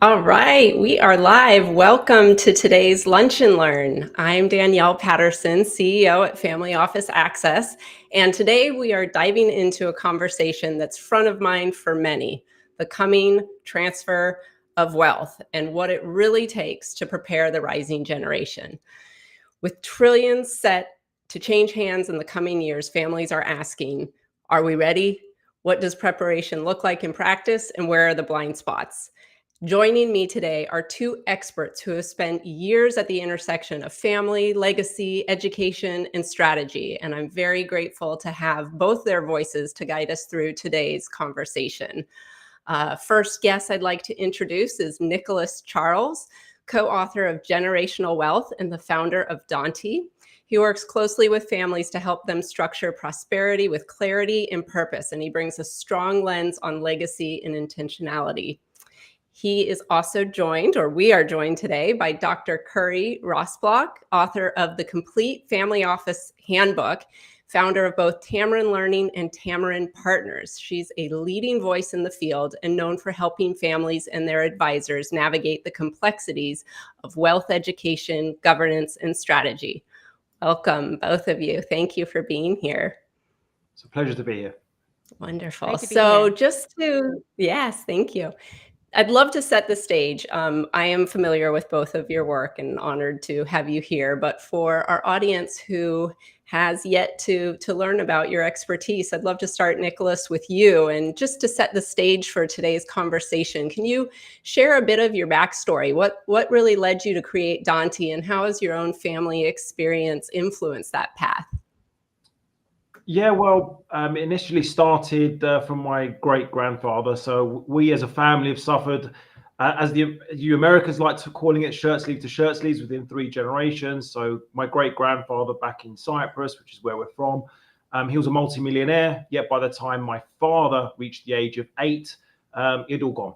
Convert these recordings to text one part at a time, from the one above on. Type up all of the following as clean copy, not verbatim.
All right, we are live. Welcome to today's Lunch and Learn. I'm Danielle Patterson, CEO at Family Office Access, and today we are diving into a conversation that's front of mind for many, the coming transfer of wealth and what it really takes to prepare the rising generation. With trillions set to change hands in the coming years, families are asking, are we ready? What does preparation look like in practice, and where are the blind spots? Joining me today are two experts who have spent years at the intersection of family, legacy, education, and strategy. And I'm very grateful to have both their voices to guide us through today's conversation. First guest I'd like to introduce is Nicholas Charles, co-author of Generational Wealth and the founder of Dante. He works closely with families to help them structure prosperity with clarity and purpose, and he brings a strong lens on legacy and intentionality. He is also joined, or we are joined today, by Dr. Kirby Rosplock, author of the Complete Family Office Handbook, founder of both Tamarind Learning and Tamarind Partners. She's a leading voice in the field and known for helping families and their advisors navigate the complexities of wealth education, governance, and strategy. Welcome, both of you. Thank you for being here. It's a pleasure to be here. Wonderful. So yes, thank you. I'd love to set the stage. I am familiar with both of your work and honored to have you here. But for our audience who has yet to learn about your expertise, I'd love to start, Nicholas, with you. And just to set the stage for today's conversation, can you share a bit of your backstory? What really led you to create Dante, and how has your own family experience influenced that path? Yeah, well, it initially started from my great-grandfather. So we as a family have suffered, as you Americans like to calling it, shirt sleeve to shirt sleeves within 3 generations. So my great-grandfather back in Cyprus, which is where we're from, he was a multimillionaire. Yet by the time my father reached the age of 8, it all gone,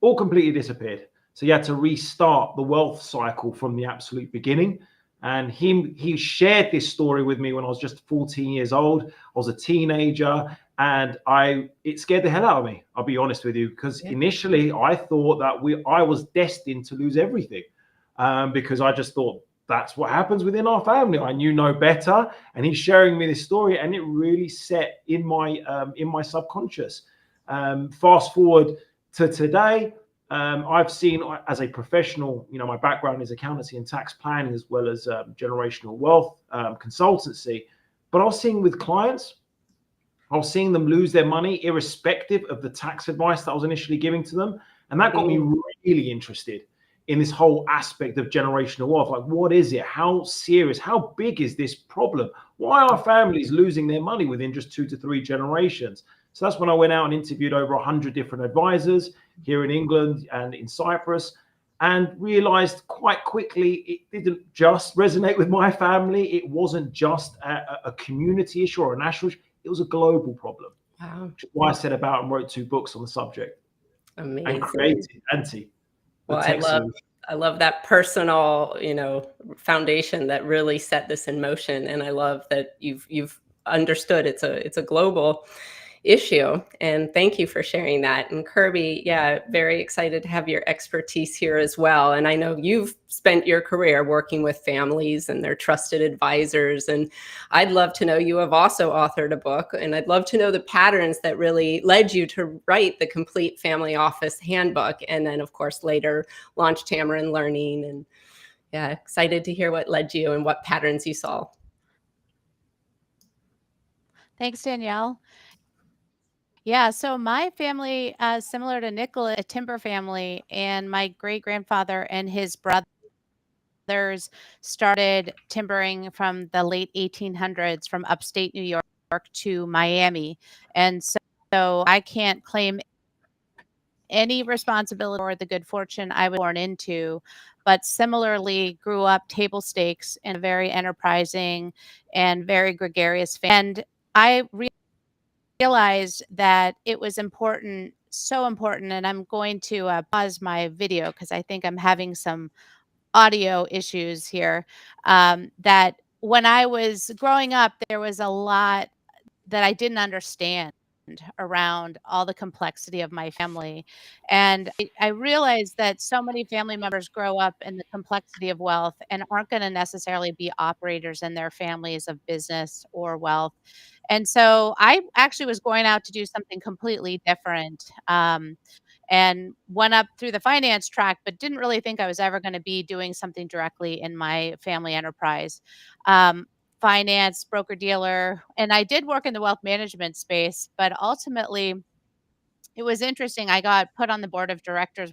all completely disappeared. So he had to restart the wealth cycle from the absolute beginning. And he shared this story with me when I was just 14 years old. I was a teenager, and it scared the hell out of me, I'll be honest with you, because initially I thought that I was destined to lose everything, because I just thought that's what happens within our family. I knew no better, and he's sharing me this story, and it really set in my subconscious. Fast forward to today. I've seen, as a professional, my background is accountancy and tax planning, as well as generational wealth consultancy. But I was seeing with clients, I was seeing them lose their money irrespective of the tax advice that I was initially giving to them. And that got me really interested in this whole aspect of generational wealth. Like, what is it? How serious? How big is this problem? Why are families losing their money within just 2 to 3 generations? So that's when I went out and interviewed over 100 different advisors here in England and in Cyprus, and realized quite quickly it didn't just resonate with my family. It wasn't just a community issue or a national issue. It was a global problem. Wow. Which is why I set about and wrote 2 books on the subject. Amazing. And created Dante. Well, I love that personal, foundation that really set this in motion. And I love that you've understood it's a global issue. And thank you for sharing that. And Kirby, very excited to have your expertise here as well. And I know you've spent your career working with families and their trusted advisors. And I'd love to know, you have also authored a book, and I'd love to know the patterns that really led you to write the Complete Family Office Handbook. And then, of course, later launch Tamarind Learning. And excited to hear what led you and what patterns you saw. Thanks, Danielle. Yeah, so my family, similar to Nicholas, a timber family, and my great-grandfather and his brothers started timbering from the late 1800s from upstate New York to Miami. And so I can't claim any responsibility or the good fortune I was born into, but similarly grew up table stakes in a very enterprising and very gregarious family. And I realized that it was important, so important. And I'm going to pause my video because I think I'm having some audio issues here. That when I was growing up, there was a lot that I didn't understand around all the complexity of my family. And I realized that so many family members grow up in the complexity of wealth and aren't going to necessarily be operators in their families of business or wealth. And so I actually was going out to do something completely different. And went up through the finance track, but didn't really think I was ever going to be doing something directly in my family enterprise. Um, Finance, broker dealer, and I did work in the wealth management space, but ultimately it was interesting. I got put on the board of directors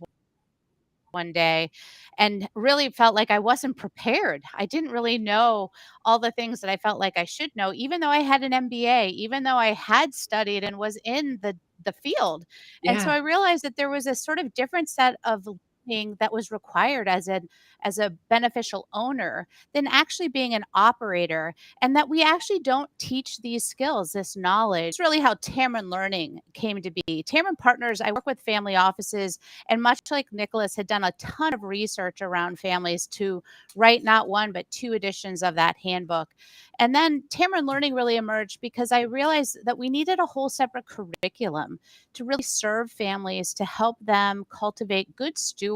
one day and really felt like I wasn't prepared. I didn't really know all the things that I felt like I should know, even though I had an MBA, even though I had studied and was in the field. And so Yeah. I realized that there was a sort of different set of learning that was required as a beneficial owner than actually being an operator, and that we actually don't teach these skills, this knowledge. It's really how Tamron Learning came to be. Tamron Partners, I work with family offices, and much like Nicholas, had done a ton of research around families to write not one, but two editions of that handbook. And then Tamron Learning really emerged because I realized that we needed a whole separate curriculum to really serve families, to help them cultivate good stewards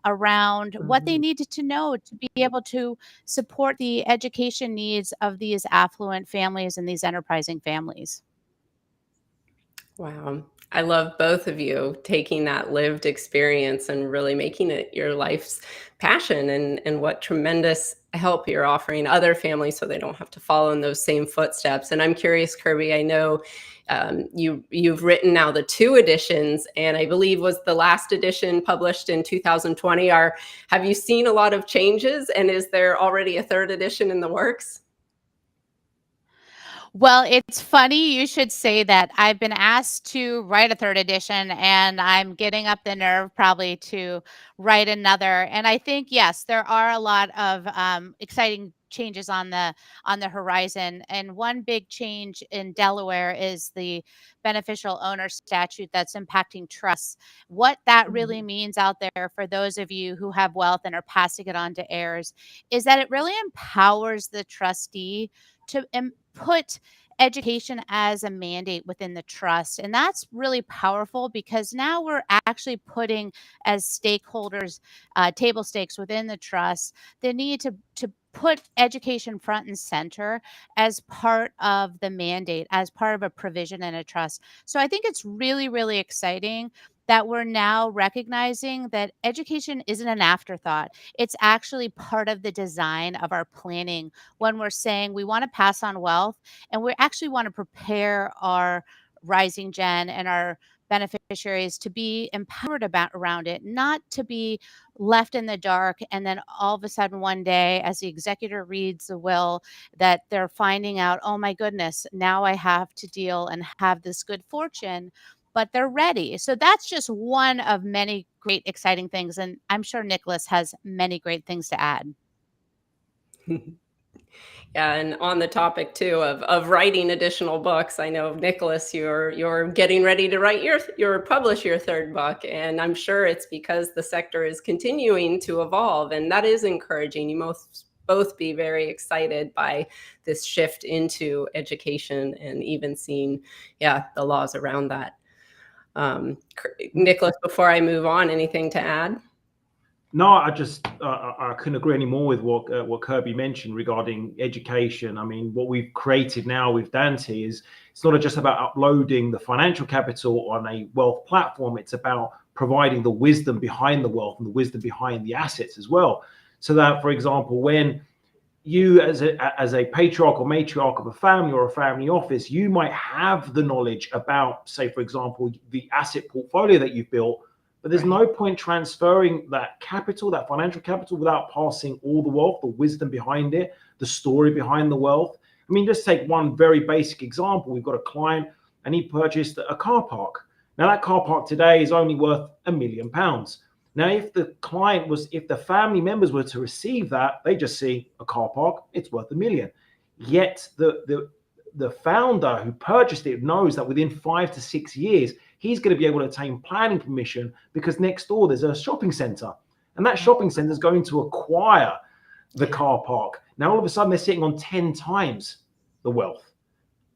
around what they Mhm. needed to know to be able to support the education needs of these affluent families and these enterprising families. Wow. I love both of you taking that lived experience and really making it your life's passion, and what tremendous help you're offering other families so they don't have to follow in those same footsteps. And I'm curious, Kirby, I know you've written now the two editions, and I believe was the last edition published in 2020. Have you seen a lot of changes, and is there already a third edition in the works? Well, it's funny you should say that. I've been asked to write a third edition, and I'm getting up the nerve probably to write another. And I think, yes, there are a lot of exciting changes on the horizon. And one big change in Delaware is the beneficial owner statute that's impacting trusts. What that really Mhm. means out there for those of you who have wealth and are passing it on to heirs is that it really empowers the trustee to put education as a mandate within the trust. And that's really powerful because now we're actually putting as stakeholders, table stakes within the trust, the need to put education front and center as part of the mandate, as part of a provision in a trust. So I think it's really, really exciting that we're now recognizing that education isn't an afterthought. It's actually part of the design of our planning when we're saying we want to pass on wealth and we actually want to prepare our rising gen and our beneficiaries to be empowered about around it, not to be left in the dark. And then all of a sudden, one day, as the executor reads the will, that they're finding out, oh my goodness, now I have to deal and have this good fortune, but they're ready. So that's just one of many great, exciting things. And I'm sure Nicholas has many great things to add. Yeah, and on the topic too of writing additional books, I know Nicholas, you're getting ready to write your publish your third book, and I'm sure it's because the sector is continuing to evolve, and that is encouraging. You most both be very excited by this shift into education and even seeing, yeah, the laws around that. Nicholas, before I move on, anything to add? No, I couldn't agree any more with what Kirby mentioned regarding education. I mean, what we've created now with Dante is it's not just about uploading the financial capital on a wealth platform. It's about providing the wisdom behind the wealth and the wisdom behind the assets as well. So that, for example, when you as a patriarch or matriarch of a family or a family office, you might have the knowledge about, say, for example, the asset portfolio that you've built, but there's Right. no point transferring that capital, that financial capital, without passing all the wealth, the wisdom behind it, the story behind the wealth. I mean, just take one very basic example. We've got a client and he purchased a car park. Now that car park today is only worth £1 million. Now, if the family members were to receive that, they just see a car park, it's worth £1 million. Yet the founder who purchased it knows that within 5 to 6 years, he's going to be able to obtain planning permission because next door there's a shopping center. And that shopping center is going to acquire the car park. Now, all of a sudden, they're sitting on 10 times the wealth.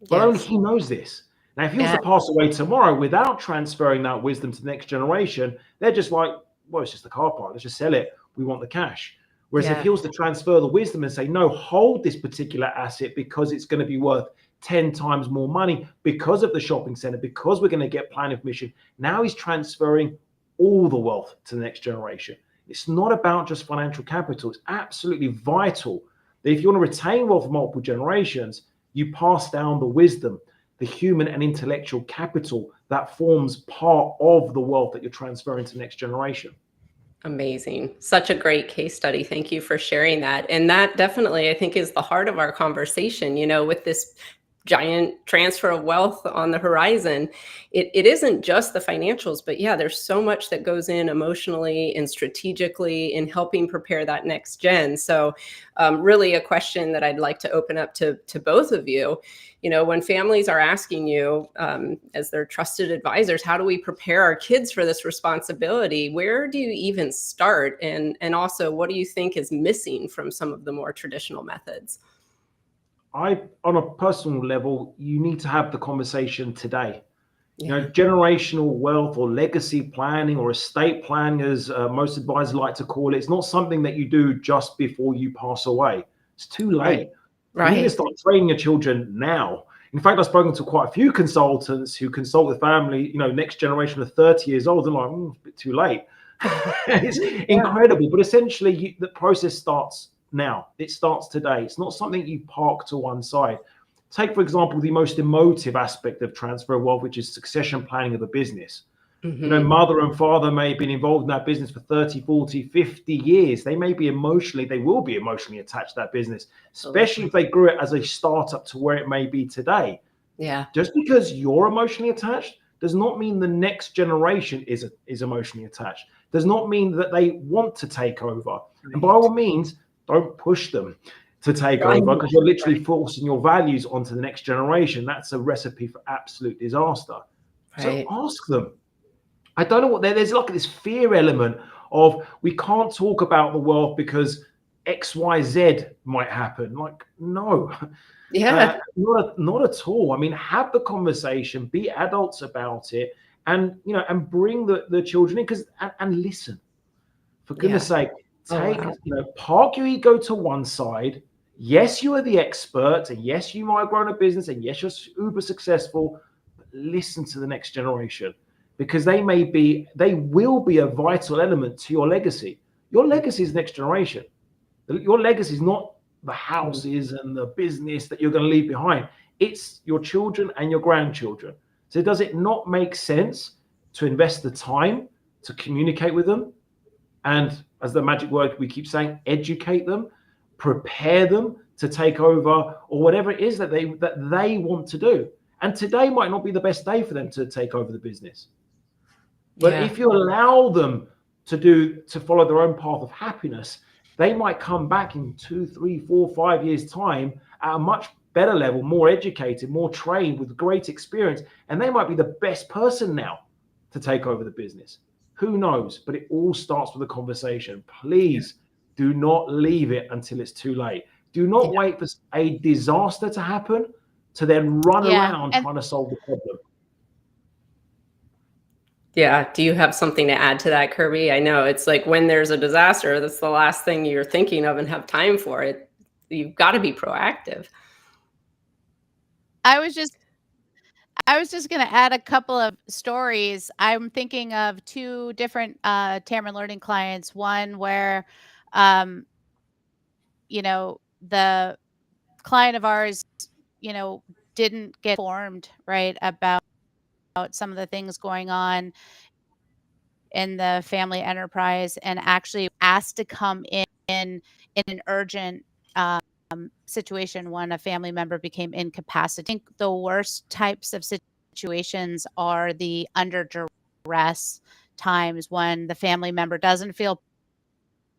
But only he knows this. Now, if he was to pass away tomorrow without transferring that wisdom to the next generation, they're just like, well, it's just the car park. Let's just sell it. We want the cash. Whereas if he was to transfer the wisdom and say, no, hold this particular asset because it's going to be worth 10 times more money because of the shopping center, because we're going to get planning permission. Now he's transferring all the wealth to the next generation. It's not about just financial capital. It's absolutely vital that if you want to retain wealth for multiple generations, you pass down the wisdom, the human and intellectual capital that forms part of the wealth that you're transferring to the next generation. Amazing. Such a great case study. Thank you for sharing that. And that definitely, I think, is the heart of our conversation, with this giant transfer of wealth on the horizon. It isn't just the financials, but there's so much that goes in emotionally and strategically in helping prepare that next gen. So really a question that I'd like to open up to both of you. When families are asking you as their trusted advisors, how do we prepare our kids for this responsibility? Where do you even start? And also, what do you think is missing from some of the more traditional methods? On a personal level, you need to have the conversation today. Generational wealth or legacy planning or estate planning, as most advisors like to call it, it's not something that you do just before you pass away. It's too late. You need to start training your children now. In fact, I've spoken to quite a few consultants who consult with family, next generation of 30 years old, and like, it's a bit too late. It's incredible. But essentially, the process starts now. It starts today. It's not something you park to one side. Take, for example, the most emotive aspect of transfer of wealth, which is succession planning of a business. Mother and father may have been involved in that business for 30, 40, 50 years. They will be emotionally attached to that business, especially if they grew it as a startup to where it may be today. Just because you're emotionally attached does not mean the next generation is emotionally attached. Does not mean that they want to take over. And by all means, don't push them to take over, because you're literally forcing your values onto the next generation. That's a recipe for absolute disaster. So ask them. I don't know what there's like this fear element of we can't talk about the wealth because XYZ might happen. Like, no, not at all. I mean, have the conversation, be adults about it, and bring the children in, and listen. For goodness sake, park your ego to one side. Yes, you are the expert, and yes, you might have grown a business, and yes, you're uber successful, but listen to the next generation, because they will be a vital element to your legacy. Your legacy is next generation. Your legacy is not the houses and the business that you're going to leave behind. It's your children and your grandchildren. So does it not make sense to invest the time to communicate with them? And as the magic word we keep saying, educate them, prepare them to take over, or whatever it is that they want to do. And today might not be the best day for them to take over the business. But if you allow them to follow their own path of happiness, they might come back in 2, 3, 4, 5 years' time at a much better level, more educated, more trained, with great experience. And they might be the best person now to take over the business. Who knows? But it all starts with a conversation. Please do not leave it until it's too late. Do not wait for a disaster to happen to then run around trying to solve the problem. Yeah. Do you have something to add to that, Kirby? I know it's like when there's a disaster, that's the last thing you're thinking of and have time for it. You've got to be proactive. I was just going to add a couple of stories. I'm thinking of 2 different Tamron Learning clients. One where, the client of ours, didn't get informed about some of the things going on in the family enterprise, and actually asked to come in an urgent situation when a family member became incapacitated. I think the worst types of situations are the under duress times when the family member doesn't feel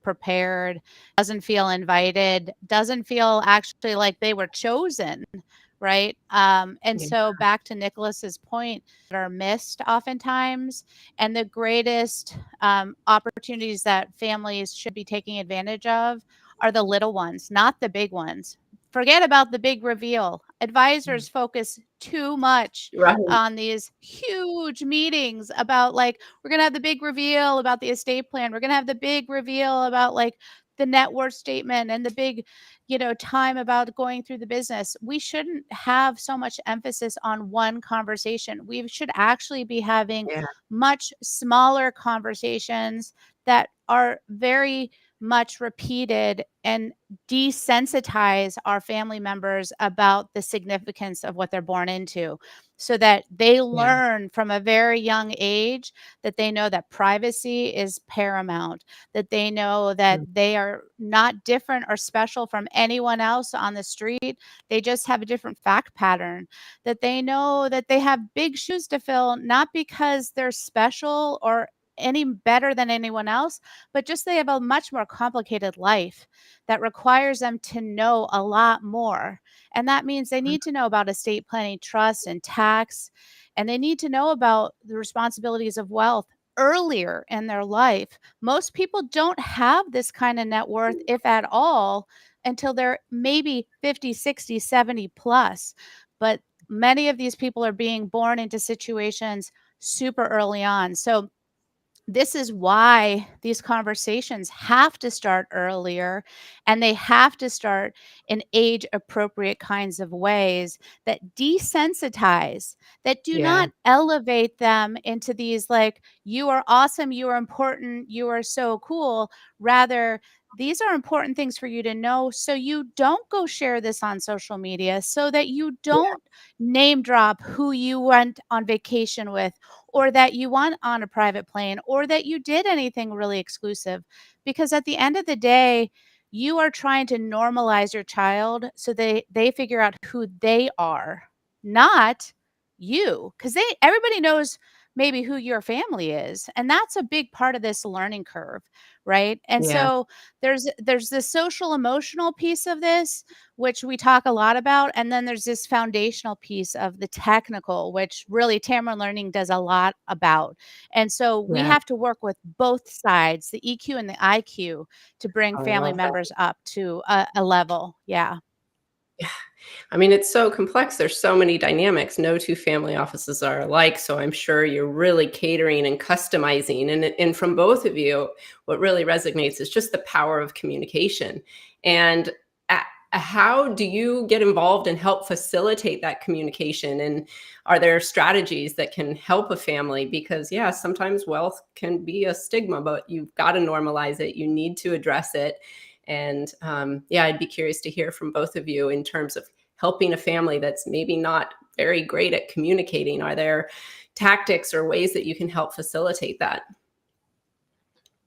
prepared, doesn't feel invited, doesn't feel actually like they were chosen, right? And Yeah. so back to Nicholas's point, that are missed oftentimes, and the greatest opportunities that families should be taking advantage of are the little ones, not the big ones. Forget about the big reveal. Advisors focus too much Right. on these huge meetings about, like, we're going to have the big reveal about the estate plan. We're going to have the big reveal about, like, the net worth statement and the big, time about going through the business. We shouldn't have so much emphasis on one conversation. We should actually be having Yeah. much smaller conversations that are very much repeated and desensitize our family members about the significance of what they're born into, so that they Yeah. learn from a very young age that they know that privacy is paramount, that they know that Mm. they are not different or special from anyone else on the street. They just have a different fact pattern, that they know that they have big shoes to fill, not because they're special or any better than anyone else, but just they have a much more complicated life that requires them to know a lot more. And that means they need to know about estate planning, trust, and tax, and they need to know about the responsibilities of wealth earlier in their life. Most people don't have this kind of net worth, if at all, until they're maybe 50, 60, 70 plus. But many of these people are being born into situations super early on. So this is why these conversations have to start earlier, and they have to start in age appropriate kinds of ways that desensitize, that do Yeah. not elevate them into these, like, you are awesome, you are important, you are so cool. Rather, these are important things for you to know, so you don't go share this on social media, so that you don't name drop who you went on vacation with, or that you went on a private plane, or that you did anything really exclusive. Because at the end of the day, you are trying to normalize your child so they figure out who they are, not you. Because everybody knows maybe who your family is. And that's a big part of this learning curve, right? And Yeah. so there's the social emotional piece of this, which we talk a lot about. And then there's this foundational piece of the technical, which really Tamron Learning does a lot about. And so we Yeah. have to work with both sides, the EQ and the IQ, to bring I family love that. members up to a level. Yeah. Yeah. I mean, it's so complex. There's so many dynamics. No two family offices are alike. So I'm sure you're really catering and customizing. And from both of you, what really resonates is just the power of communication. And how do you get involved and help facilitate that communication? And are there strategies that can help a family? Because, yeah, sometimes wealth can be a stigma, but you've got to normalize it. You need to address it. And yeah, I'd be curious to hear from both of you in terms of helping a family that's maybe not very great at communicating. Are there tactics or ways that you can help facilitate that?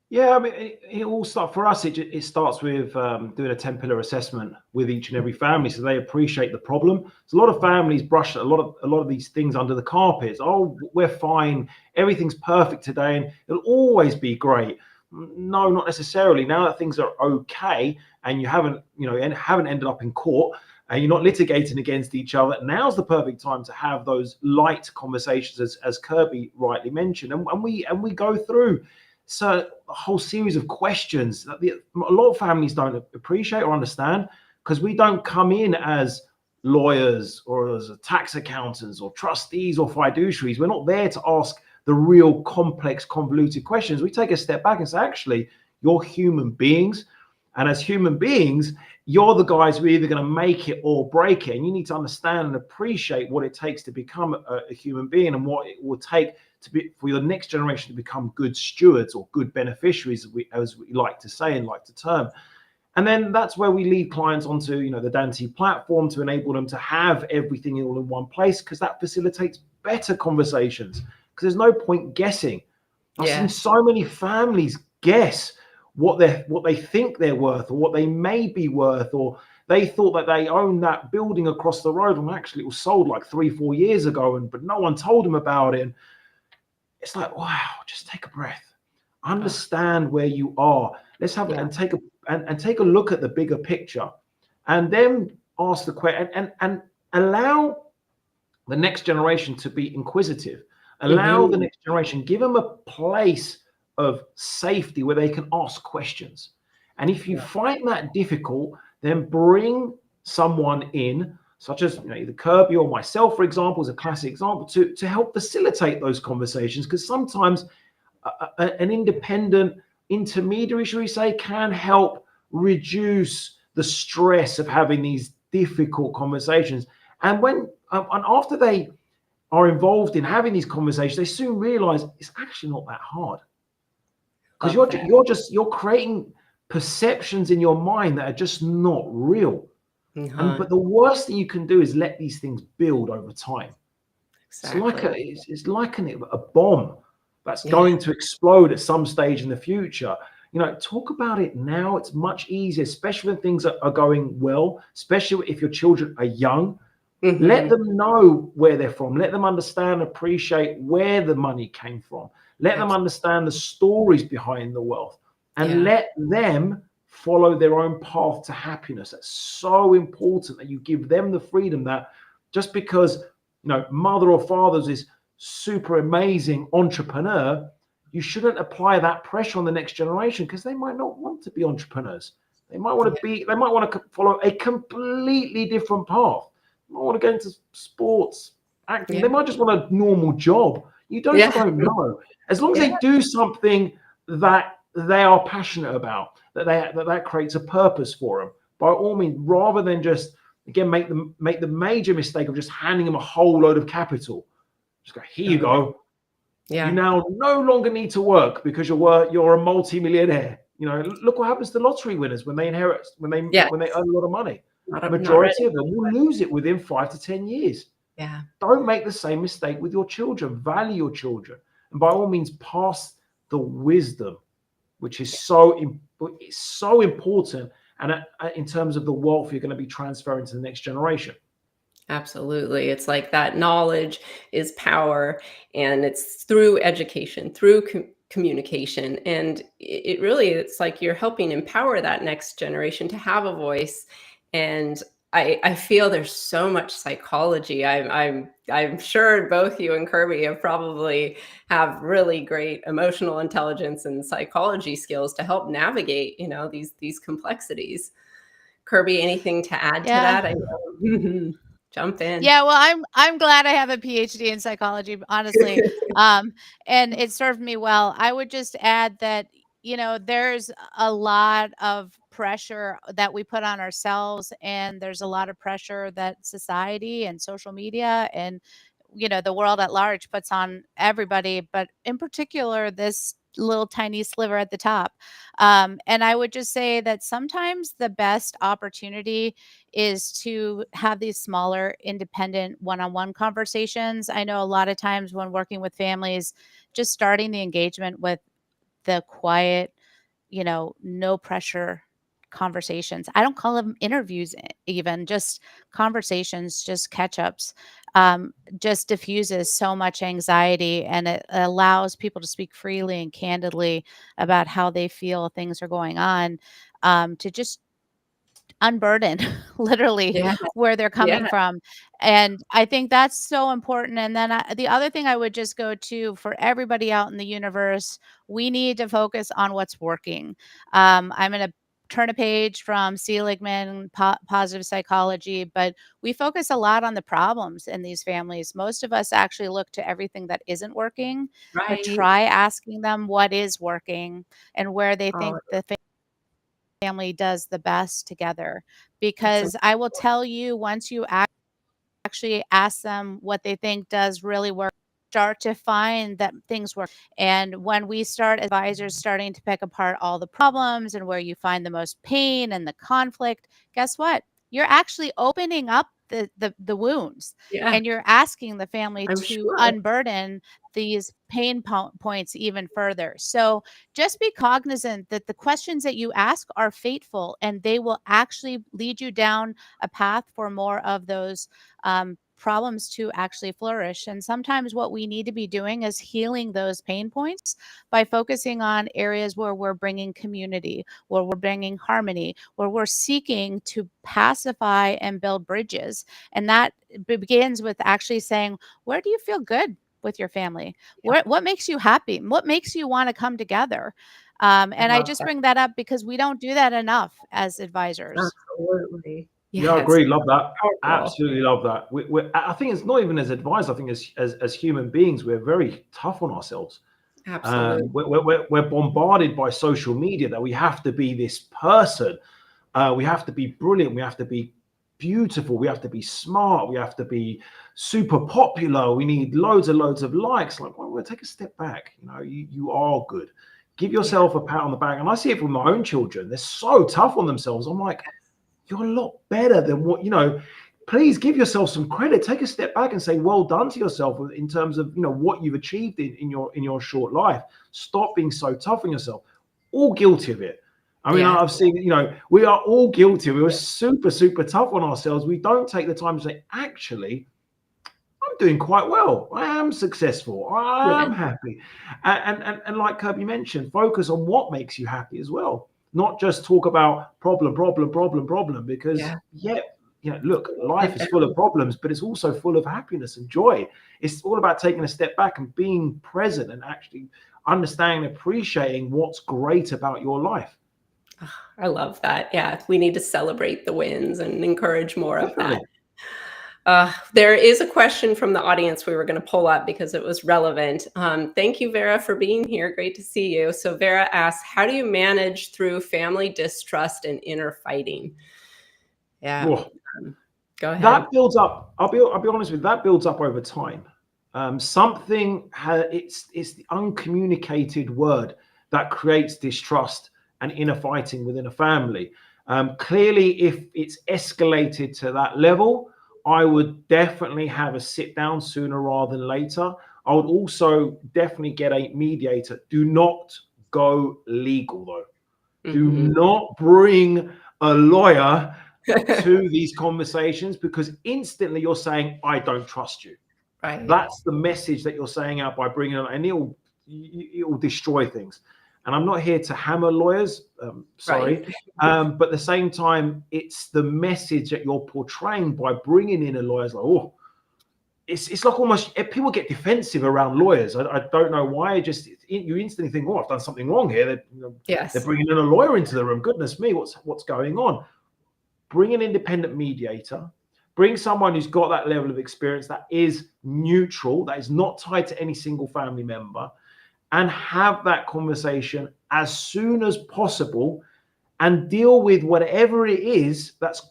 Yeah, I mean, it all starts for us. It starts with doing a 10-pillar assessment with each and every family, so they appreciate the problem. So a lot of families brush a lot of these things under the carpet. Oh, we're fine, everything's perfect today, and it'll always be great. No, not necessarily. Now that things are okay, and you haven't ended up in court, and you're not litigating against each other, now's the perfect time to have those light conversations, as Kirby rightly mentioned, and we go through. So a whole series of questions that a lot of families don't appreciate or understand, because we don't come in as lawyers or as tax accountants or trustees or fiduciaries. We're not there to ask the real complex, convoluted questions. We take a step back and say, actually, you're human beings. And as human beings, you're the guys who are either going to make it or break it. And you need to understand and appreciate what it takes to become a human being, and what it will take for your next generation to become good stewards or good beneficiaries, as we like to say and like to term. And then that's where we lead clients onto the Dante platform to enable them to have everything all in one place, because that facilitates better conversations. Because there's no point guessing. I've seen so many families guess what they think they're worth, or what they may be worth, or they thought that they owned that building across the road, when actually it was sold like 3-4 years ago, but no one told them about it. And it's like, wow, just take a breath, understand where you are. Let's have and take a look at the bigger picture, and then ask the question, and allow the next generation to be inquisitive. Allow the next generation, give them a place of safety where they can ask questions. And if you find that difficult, then bring someone in, such as either Kirby or myself, for example, is a classic example, to help facilitate those conversations. Because sometimes an independent intermediary, shall we say, can help reduce the stress of having these difficult conversations. And and after they are involved in having these conversations, they soon realize it's actually not that hard, because you're creating perceptions in your mind that are just not real. But the worst thing you can do is let these things build over time. Exactly. It's like a bomb that's going to explode at some stage in the future. Talk about it now. It's much easier, especially when things are going well, especially if your children are young. Let them know where they're from. Let them understand, appreciate where the money came from. Let them understand the stories behind the wealth, and let them follow their own path to happiness. That's so important, that you give them the freedom, that just because mother or father's is super amazing entrepreneur, you shouldn't apply that pressure on the next generation, because they might not want to be entrepreneurs. They might want to follow a completely different path. They might want to go into sports, acting. They might just want a normal job. You don't know. As long as they do something that they are passionate about, that creates a purpose for them, by all means, rather than just, again, make the major mistake of just handing them a whole load of capital. Just go, here you go. You now no longer need to work because you're a multi-millionaire. Look what happens to lottery winners when they inherit, when they earn a lot of money. The majority of them will lose it within 5 to 10 years. Don't make the same mistake with your children. Value your children, and by all means, pass the wisdom, which is so important, and in terms of the wealth you're going to be transferring to the next generation. Absolutely. It's like that knowledge is power, and it's through education, through communication. And it's like you're helping empower that next generation to have a voice. And I feel there's so much psychology. I'm sure both you and Kirby probably have really great emotional intelligence and psychology skills to help navigate, these complexities. Kirby, anything to add to that? I know. Jump in. Yeah, well, I'm glad I have a PhD in psychology, honestly. And it served me well. I would just add that, there's a lot of pressure that we put on ourselves, and there's a lot of pressure that society and social media and the world at large puts on everybody, but in particular this little tiny sliver at the top. And I would just say that sometimes the best opportunity is to have these smaller, independent one-on-one conversations. I know a lot of times when working with families, just starting the engagement with the quiet, no pressure conversations. I don't call them interviews, even just conversations, just catch ups, just diffuses so much anxiety, and it allows people to speak freely and candidly about how they feel things are going on, to just unburden literally where they're coming from. And I think that's so important. And then the other thing I would just go to for everybody out in the universe, we need to focus on what's working. I'm going to turn a page from Seligman, positive psychology, but we focus a lot on the problems in these families. Most of us actually look to everything that isn't working, but try asking them what is working and where they think the family does the best together. Because I will tell you, once you actually ask them what they think does really work, start to find that things work. And when we start advisors starting to pick apart all the problems and where you find the most pain and the conflict, guess what? You're actually opening up the wounds, Yeah, and you're asking the family I'm to sure. unburden these points even further. So just be cognizant that the questions that you ask are fateful, and they will actually lead you down a path for more of those problems to actually flourish. And sometimes what we need to be doing is healing those pain points by focusing on areas where we're bringing community, where we're bringing harmony, where we're seeking to pacify and build bridges. And that begins with actually saying, where do you feel good with your family? What makes you happy? What makes you want to come together? I And I love just that. bring that up because we don't do that enough as advisors. Absolutely. Yeah, I Yes, agree. Love that. powerful. Absolutely love that. I think it's not even as advised. I think as human beings, we're very tough on ourselves. Absolutely. We're bombarded by social media that we have to be this person. We have to be brilliant. We have to be beautiful. We have to be smart. We have to be super popular. We need loads and loads of likes. Like, well, we'll take a step back. You know, you are good. Give Yeah. yourself a pat on the back. And I see it from my own children. They're so tough on themselves. I'm like, you're a lot better than what, you know. Please give yourself some credit. Take a step back and say well done to yourself in terms of, you know, what you've achieved in your short life. Stop being so tough on yourself. All guilty of it. I mean, Yeah. I've seen, you know, we are all guilty. We were super, super tough on ourselves. We don't take the time to say, actually, I'm doing quite well. I am successful. I Yeah. am happy. And like Kirby mentioned, focus on what makes you happy as well. Not just talk about problem, because Yeah. look, life is full of problems, but it's also full of happiness and joy. It's all about taking a step back and being present and actually understanding, appreciating what's great about your life. I love that. Yeah, we need to celebrate the wins and encourage more of that. Definitely. There is a question from the audience we were going to pull up because it was relevant. Thank you, Vera, for being here. Great to see you. So Vera asks, how do you manage through family distrust and inner fighting? Yeah, Whoa. go ahead. That builds up. I'll be honest with you, that builds up over time. It's the uncommunicated word that creates distrust and inner fighting within a family. Clearly, if it's escalated to that level, I would definitely have a sit down sooner rather than later. I would also definitely get a mediator. Do not go legal though. Do Mhm. not bring a lawyer to these conversations, because instantly you're saying, I don't trust you. Right. That's the message that you're saying out by bringing it, and it'll destroy things. And I'm not here to hammer lawyers, sorry, Right. but at the same time, it's the message that you're portraying by bringing in a lawyer. It's like, oh, it's like almost people get defensive around lawyers. I don't know why. You instantly think, oh, I've done something wrong here. They're Yes. bringing in a lawyer into the room. Goodness me, what's going on? Bring an independent mediator. Bring someone who's got that level of experience, that is neutral, that is not tied to any single family member, and have that conversation as soon as possible, and deal with whatever it is that's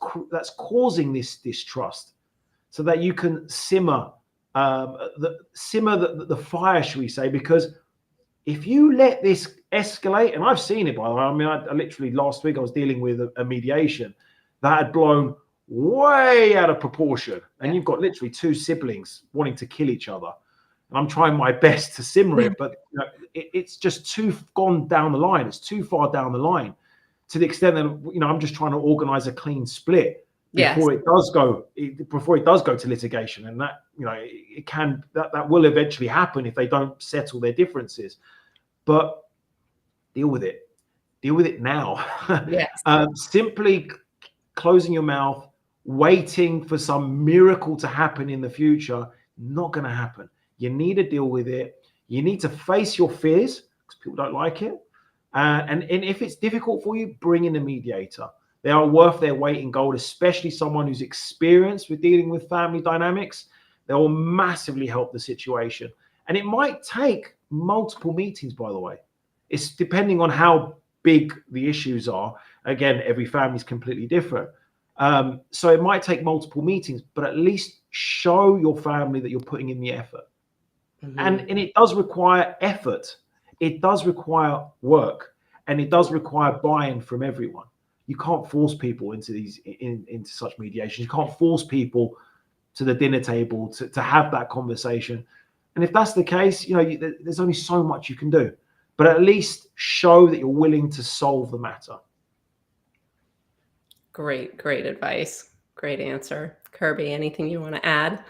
causing this distrust, so that you can simmer the fire, should we say? Because if you let this escalate, and I've seen it, by the way. I mean, I literally last week I was dealing with a mediation that had blown way out of proportion, and you've got literally two siblings wanting to kill each other, and I'm trying my best to simmer it, but it's just too gone down the line. It's too far down the line, to the extent that I'm just trying to organize a clean split Yes. before it does go to litigation, and that that will eventually happen if they don't settle their differences. But deal with it now. Yes. Simply closing your mouth, waiting for some miracle to happen in the future, not going to happen. You need to deal with it. You need to face your fears, because people don't like it. And if it's difficult for you, bring in a mediator. They are worth their weight in gold, especially someone who's experienced with dealing with family dynamics. They will massively help the situation. And it might take multiple meetings, by the way. It's depending on how big the issues are. Again, every family is completely different. So it might take multiple meetings, but at least show your family that you're putting in the effort. Mhm. And it does require effort. It does require work, and it does require buy-in from everyone. You can't force people into into such mediations. You can't force people to the dinner table to have that conversation. And if that's the case, there's only so much you can do. But at least show that you're willing to solve the matter. Great advice. Great answer. Kirby, anything you want to add?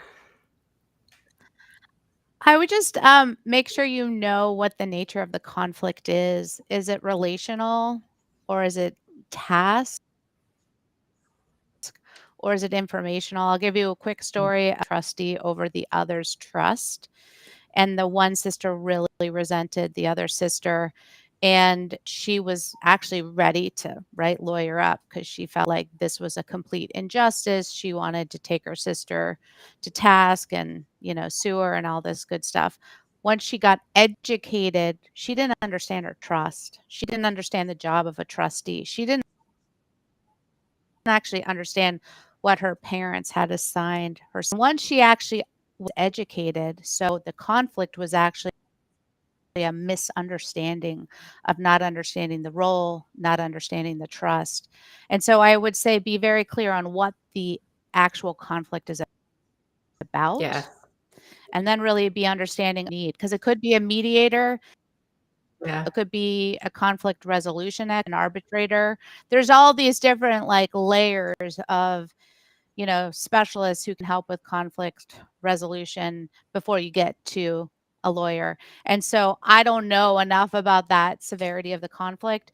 I would just make sure you know what the nature of the conflict is. Is it relational, or is it task, or is it informational? I'll give you a quick story. A trustee over the other's trust, and the one sister really resented the other sister, and she was actually ready to lawyer up because she felt like this was a complete injustice. She wanted to take her sister to task and sue her and all this good stuff. Once she got educated, she didn't understand her trust. She didn't understand the job of a trustee. She didn't actually understand what her parents had assigned her. Once she actually was educated, so the conflict was actually a misunderstanding of not understanding the role, not understanding the trust. And so I would say be very clear on what the actual conflict is about. Yeah. And then really be understanding need, because it could be a mediator. Yeah. It could be a conflict resolution at an arbitrator. There's all these different layers of specialists who can help with conflict resolution before you get to a lawyer. And so I don't know enough about that severity of the conflict,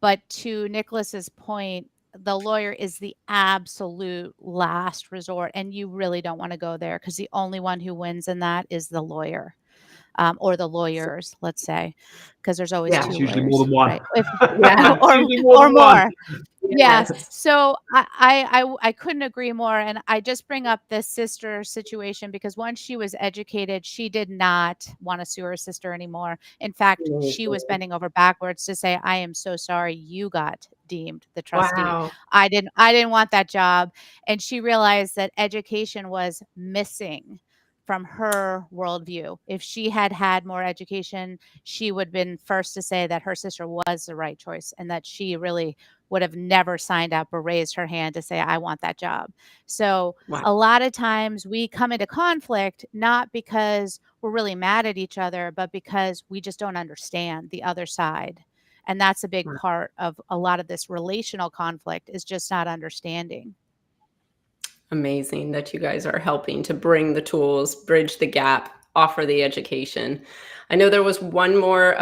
but to Nicholas's point, the lawyer is the absolute last resort, and you really don't want to go there because the only one who wins in that is the lawyer. Or the lawyers, let's say, because there's always Yeah. two It's usually lawyers, more than one. right? Yeah. Or Usually more. Yeah. Yes. So I couldn't agree more. And I just bring up this sister situation because once she was educated, she did not want to sue her sister anymore. In fact, she was bending over backwards to say, I am so sorry you got deemed the trustee. Wow. I didn't want that job. And she realized that education was missing from her worldview. If she had had more education, she would have been first to say that her sister was the right choice and that she really would have never signed up or raised her hand to say, I want that job. So Wow. a lot of times we come into conflict, not because we're really mad at each other, but because we just don't understand the other side. And that's a big Wow. part of a lot of this relational conflict, is just not understanding. Amazing that you guys are helping to bring the tools, bridge the gap, offer the education. I know there was one more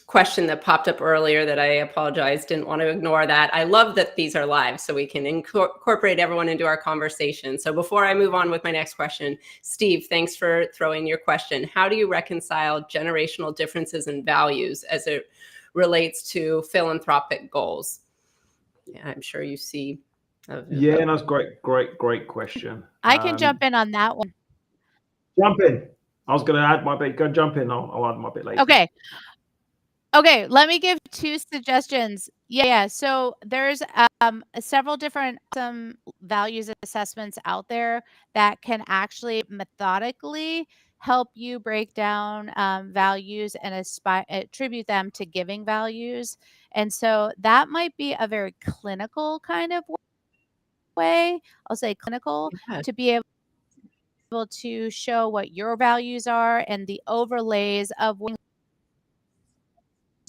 question that popped up earlier that I apologize, didn't want to ignore that. I love that these are live so we can incorporate everyone into our conversation. So before I move on with my next question, Steve, thanks for throwing your question. How do you reconcile generational differences in values as it relates to philanthropic goals? Yeah, I'm sure you see. Yeah, that's great question. I can jump in on that one. Jump in. I was going to add my bit. Go jump in. I'll add my bit later. Okay, let me give 2 suggestions. Yeah, so there's several different values assessments out there that can actually methodically help you break down values and attribute them to giving values. And so that might be a very clinical kind of way. I'll say clinical, Yeah. to be able to show what your values are and the overlays of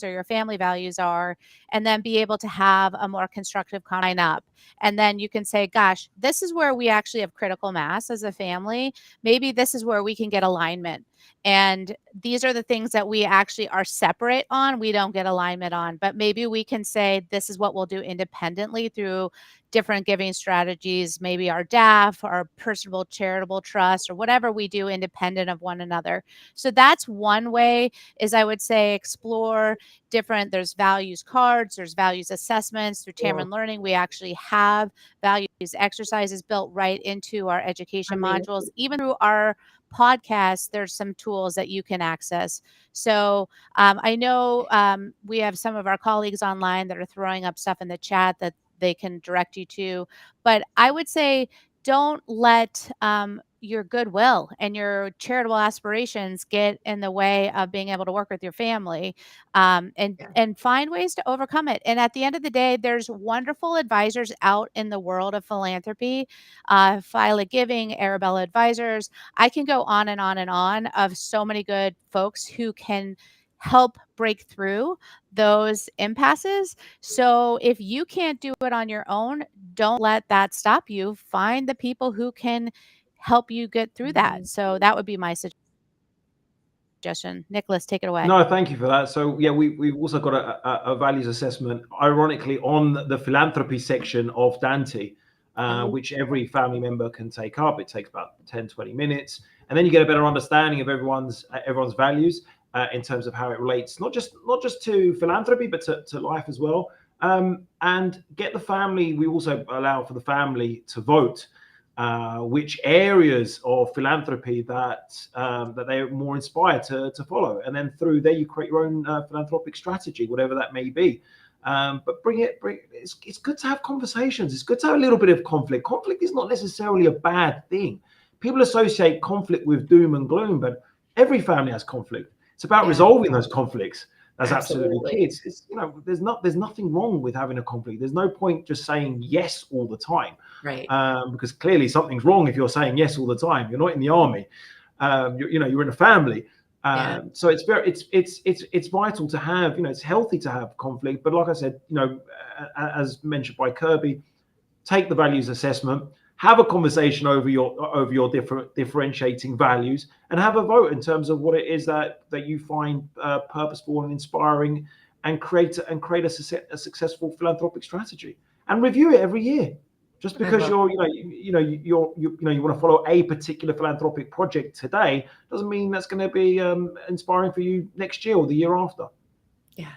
or your family values are, and then be able to have a more constructive line up. And then you can say, gosh, this is where we actually have critical mass as a family. Maybe this is where we can get alignment. And these are the things that we actually are separate on, we don't get alignment on. But maybe we can say, this is what we'll do independently through different giving strategies, maybe our DAF, our personal charitable trust, or whatever we do independent of one another. So that's one way, is I would say explore different, there's values cards, there's values assessments. Through Tamron Learning, we actually have values exercises built right into our education modules. Even through our podcast, there's some tools that you can access. So I know we have some of our colleagues online that are throwing up stuff in the chat that they can direct you to. But I would say don't let your goodwill and your charitable aspirations get in the way of being able to work with your family, and find ways to overcome it. And at the end of the day, there's wonderful advisors out in the world of philanthropy, Fila Giving, Arabella Advisors. I can go on and on and on of so many good folks who can help break through those impasses. So if you can't do it on your own, don't let that stop you. Find the people who can help you get through that. So that would be my suggestion. Nicholas, take it away. No, thank you for that. So yeah, we've also got a values assessment, ironically, on the philanthropy section of Dante, which every family member can take up. It takes about 10, 20 minutes. And then you get a better understanding of everyone's values in terms of how it relates, not just to philanthropy, but to life as well. And get the family. We also allow for the family to vote which areas of philanthropy that they're more inspired to follow, and then through there you create your own philanthropic strategy, whatever that may be. But it's good to have conversations. It's good to have a little bit of conflict. Conflict is not necessarily a bad thing. People associate conflict with doom and gloom, but every family has conflict. It's about resolving those conflicts. That's absolutely key. It's there's nothing wrong with having a conflict. There's no point just saying yes all the time, right? Because clearly something's wrong if you're saying yes all the time. You're not in the army. You're in a family. So it's vital to have. It's healthy to have conflict. But like I said, as mentioned by Kirby, take the values assessment. Have a conversation over your different differentiating values, and have a vote in terms of what it is that you find purposeful and inspiring, and create a successful philanthropic strategy, and review it every year. Just because you want to follow a particular philanthropic project today doesn't mean that's going to be inspiring for you next year or the year after. Yeah.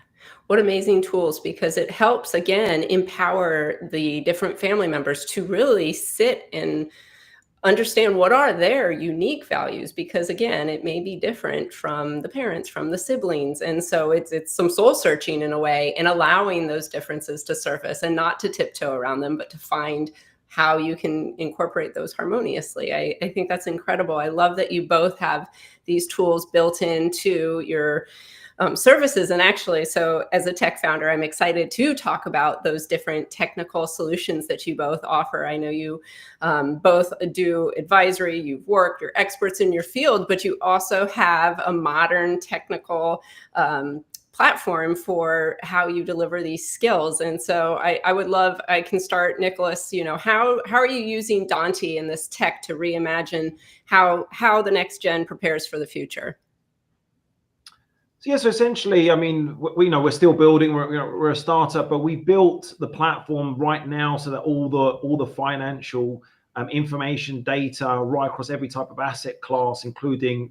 What amazing tools, because it helps, again, empower the different family members to really sit and understand what are their unique values, because again, it may be different from the parents, from the siblings. And so it's some soul searching in a way, and allowing those differences to surface, and not to tiptoe around them, but to find how you can incorporate those harmoniously. I think that's incredible. I love that you both have these tools built into your services. And actually, so as a tech founder, I'm excited to talk about those different technical solutions that you both offer. I know you both do advisory, you've worked, you're experts in your field, but you also have a modern technical platform for how you deliver these skills. And so I would love, I can start, Nicholas, how are you using Dante and this tech to reimagine how the next gen prepares for the future? So essentially, I mean, we know we're still building. We're a startup, but we built the platform right now so that all the financial information, data, right across every type of asset class, including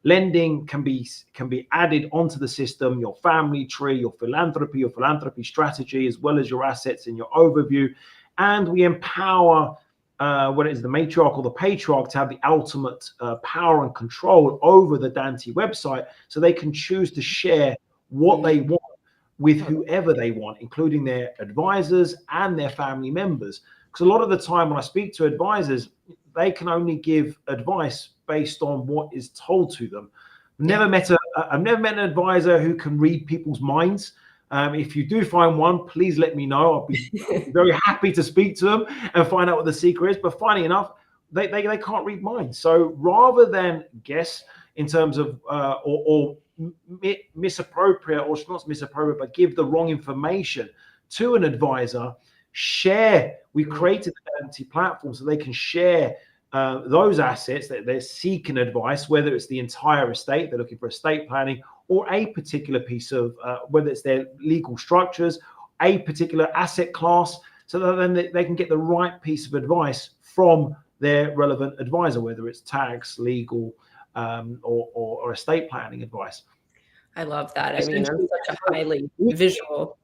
lending, can be added onto the system. Your family tree, your philanthropy strategy, as well as your assets in your overview, and we empower what is the matriarch or the patriarch to have the ultimate power and control over the Dante website, so they can choose to share what they want with whoever they want, including their advisors and their family members. Because a lot of the time when I speak to advisors, they can only give advice based on what is told to them. I've never met an advisor who can read people's minds. If you do find one, please let me know. I'll be very happy to speak to them and find out what the secret is. But funny enough, they can't read minds. So rather than guess in terms of or misappropriate, or not misappropriate, but give the wrong information to an advisor, share. We created the Dante platform so they can share those assets that they're seeking advice, whether it's the entire estate, they're looking for estate planning, or a particular piece of, whether it's their legal structures, a particular asset class, so that then they can get the right piece of advice from their relevant advisor, whether it's tax, legal, or estate planning advice. I love that. I mean, I'm such a highly visual.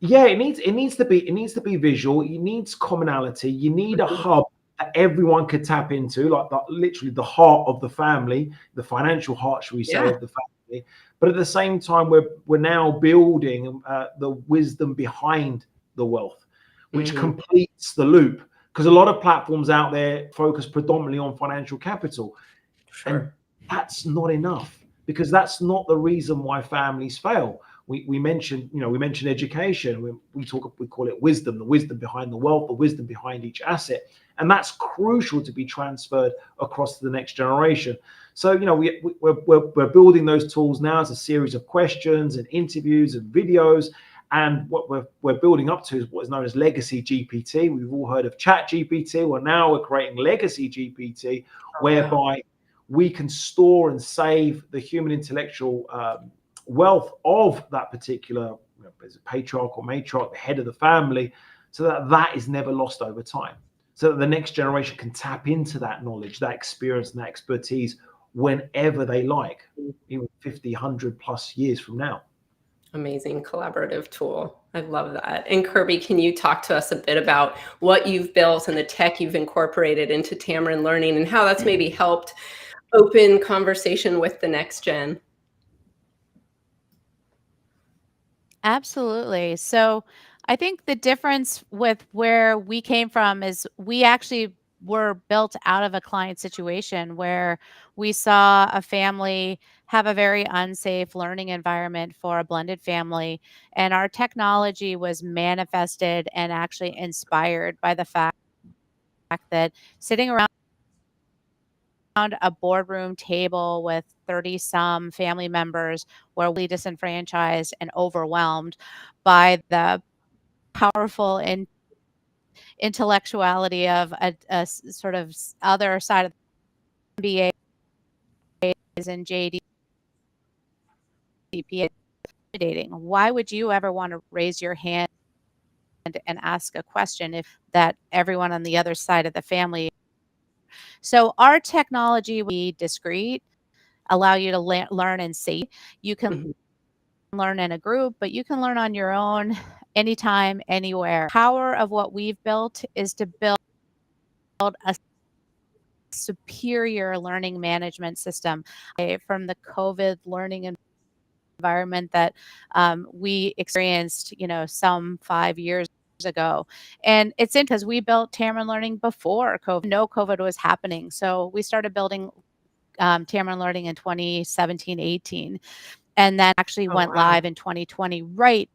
Yeah, it needs to be visual. It needs commonality. You need a hub that everyone could tap into, like literally the heart of the family, the financial heart, should we say, of the family. But at the same time, we're now building the wisdom behind the wealth, which completes the loop. because a lot of platforms out there focus predominantly on financial capital. Sure. And that's not enough, because that's not the reason why families fail. We mentioned, we mentioned education. We call it wisdom, the wisdom behind the wealth, the wisdom behind each asset. And that's crucial to be transferred across to the next generation. So, we're building those tools now as a series of questions and interviews and videos. And what we're building up to is what is known as legacy GPT. We've all heard of chat GPT. Well, now we're creating legacy GPT, whereby we can store and save the human intellectual wealth of that particular patriarch or matriarch, the head of the family, so that is never lost over time. So that the next generation can tap into that knowledge, that experience, and that expertise whenever they like, even 50, 100 plus years from now. Amazing collaborative tool. I love that. And Kirby, can you talk to us a bit about what you've built and the tech you've incorporated into Tamarind Learning and how that's maybe helped open conversation with the next gen? Absolutely. So I think the difference with where we came from is we actually were built out of a client situation where we saw a family have a very unsafe learning environment for a blended family. And our technology was manifested and actually inspired by the fact that sitting around a boardroom table with 30 some family members were we disenfranchised and overwhelmed by the powerful and intellectuality of sort of other side of the MBAs and JD dating. Why would you ever want to raise your hand and ask a question if that everyone on the other side of the family? So our technology, we discreet, allow you to learn and see. You can learn in a group, but you can learn on your own anytime, anywhere. Power of what we've built is to build a superior learning management system from the COVID learning environment that we experienced, some 5 years ago. And it's interesting because we built Tamarind Learning before COVID. No COVID was happening. So we started building Tamarind Learning in 2017, 18, and then actually went live in 2020, right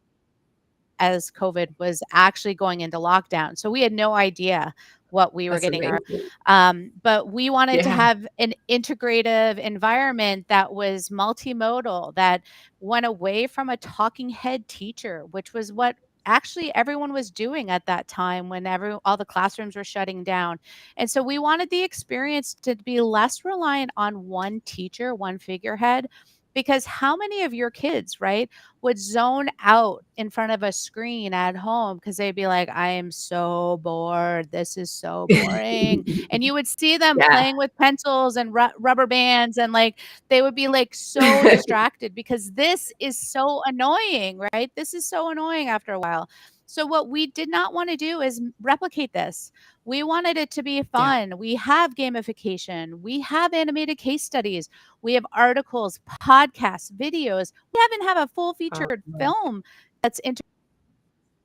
as COVID was actually going into lockdown. So we had no idea what we were getting. But we wanted to have an integrative environment that was multimodal, that went away from a talking head teacher, which was what actually everyone was doing at that time when all the classrooms were shutting down. And so we wanted the experience to be less reliant on one teacher, one figurehead, because how many of your kids, right, would zone out in front of a screen at home because they'd be like, I am so bored. This is so boring. And you would see them playing with pencils and rubber bands, and like they would be like so distracted because this is so annoying, right? This is so annoying after a while. So what we did not want to do is replicate this. We wanted it to be fun. We have gamification. We have animated case studies. We have articles, podcasts, videos. We even have a full featured film that's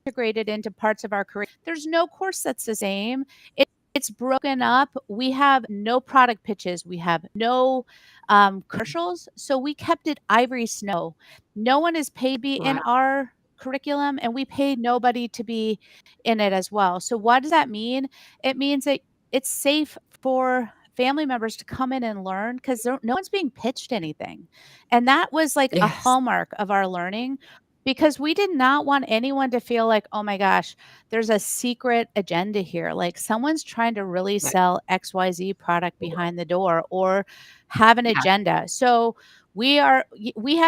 integrated into parts of our career. There's no course that's the same. It's broken up. We have no product pitches. We have no commercials. So we kept it ivory snow. No one is paid to be in our curriculum, and we paid nobody to be in it as well. So what does that mean? It means that it's safe for family members to come in and learn because no one's being pitched anything. And that was like a hallmark of our learning, because we did not want anyone to feel like, oh my gosh, there's a secret agenda here. Like someone's trying to really sell XYZ product behind the door or have an agenda. So we have